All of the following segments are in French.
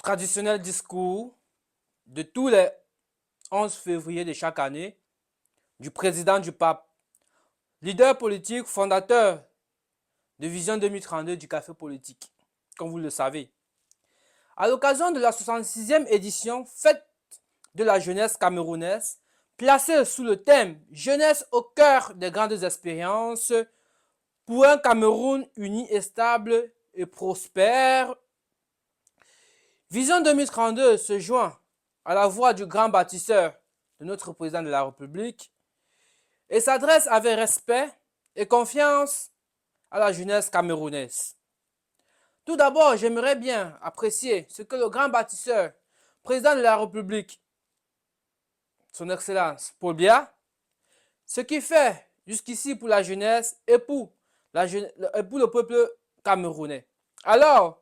traditionnel discours de tous les 11 février de chaque année du président du pape, leader politique, fondateur de Vision 2032 du Café politique, comme vous le savez. À l'occasion de la 66e édition Fête de la jeunesse camerounaise, placée sous le thème « Jeunesse au cœur des grandes expériences pour un Cameroun uni et stable et prospère », Vision 2032 se joint à la voix du grand bâtisseur de notre président de la République et s'adresse avec respect et confiance à la jeunesse camerounaise. Tout d'abord, j'aimerais bien apprécier ce que le grand bâtisseur, président de la République, son Excellence Paul Biya, ce qu'il fait jusqu'ici pour la jeunesse et pour le peuple camerounais. Alors,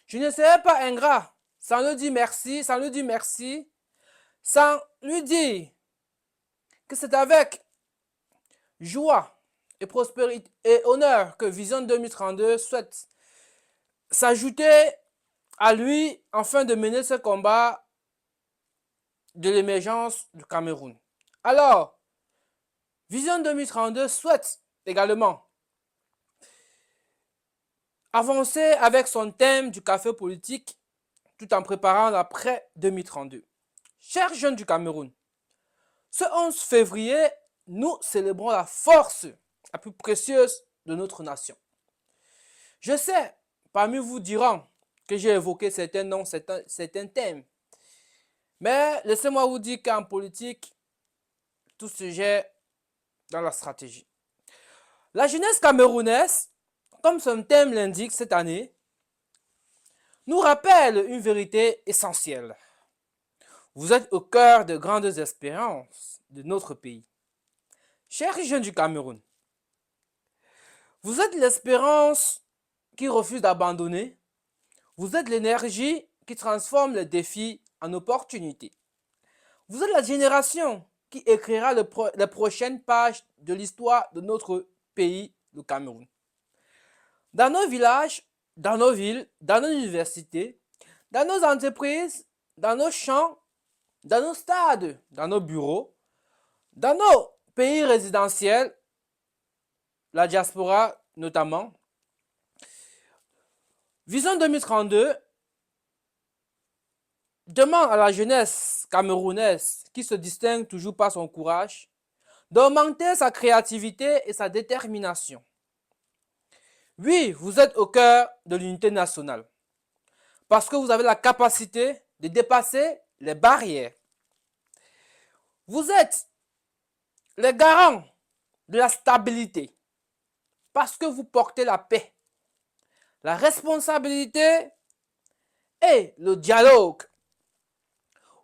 je ne serai pas ingrat sans lui dire merci, sans lui dire que c'est avec joie et prospérité et honneur que Vision 2032 souhaite s'ajouter à lui afin de mener ce combat de l'émergence du Cameroun. Alors, Vision 2032 souhaite également avancer avec son thème du café politique tout en préparant l'après 2032. Chers jeunes du Cameroun, ce 11 février, nous célébrons la force la plus précieuse de notre nation. Je sais, parmi vous diront que j'ai évoqué certains noms, certains thèmes. Mais laissez-moi vous dire qu'en politique, tout se gère dans la stratégie. La jeunesse camerounaise, comme son thème l'indique cette année, nous rappelle une vérité essentielle. Vous êtes au cœur de grandes espérances de notre pays. Chers jeunes du Cameroun, vous êtes l'espérance qui refuse d'abandonner. Vous êtes l'énergie qui transforme les défis en opportunités. Vous êtes la génération qui écrira les prochaines pages de l'histoire de notre pays, le Cameroun. Dans nos villages, dans nos villes, dans nos universités, dans nos entreprises, dans nos champs, dans nos stades, dans nos bureaux, dans nos pays résidentiels, la diaspora notamment, Vision 2032 demande à la jeunesse camerounaise, qui se distingue toujours par son courage, d'augmenter sa créativité et sa détermination. Oui, vous êtes au cœur de l'unité nationale, parce que vous avez la capacité de dépasser les barrières. Vous êtes les garants de la stabilité, parce que vous portez la paix, la responsabilité et le dialogue.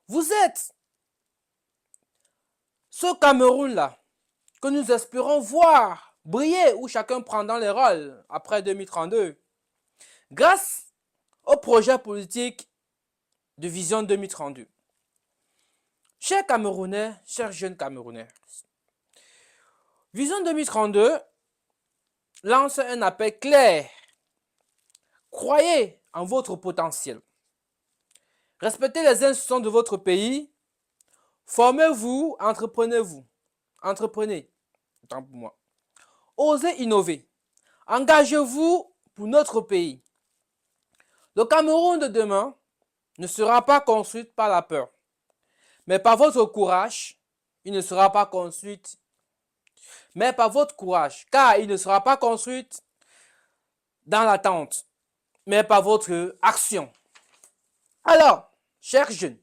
Vous êtes ce Cameroun-là que nous espérons voir briller où chacun prendra les rôles après 2032 grâce au projet politique de Vision 2032. Chers Camerounais, chers jeunes Camerounais, Vision 2032 lance un appel clair. Croyez en votre potentiel. Respectez les institutions de votre pays. Formez-vous, entreprenez. Tant pour moi. Osez innover. Engagez-vous pour notre pays. Le Cameroun de demain ne sera pas construit par la peur, mais par votre courage. Il ne sera pas construit, mais par votre courage, car il ne sera pas construit dans l'attente, mais par votre action. Alors, chers jeunes,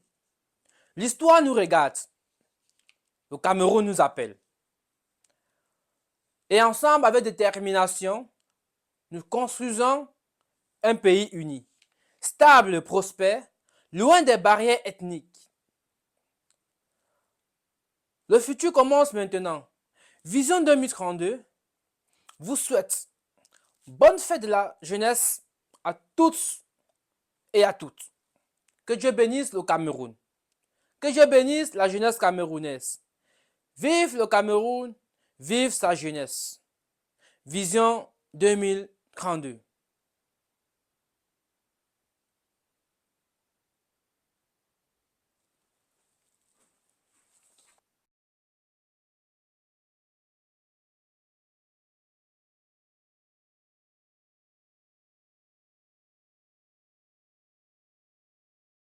l'histoire nous regarde. Le Cameroun nous appelle. Et ensemble, avec détermination, nous construisons un pays uni, stable, prospère, loin des barrières ethniques. Le futur commence maintenant. Vision 2032 vous souhaite bonne fête de la jeunesse à tous et à toutes. Que Dieu bénisse le Cameroun. Que Dieu bénisse la jeunesse camerounaise. Vive le Cameroun, vive sa jeunesse. Vision 2032.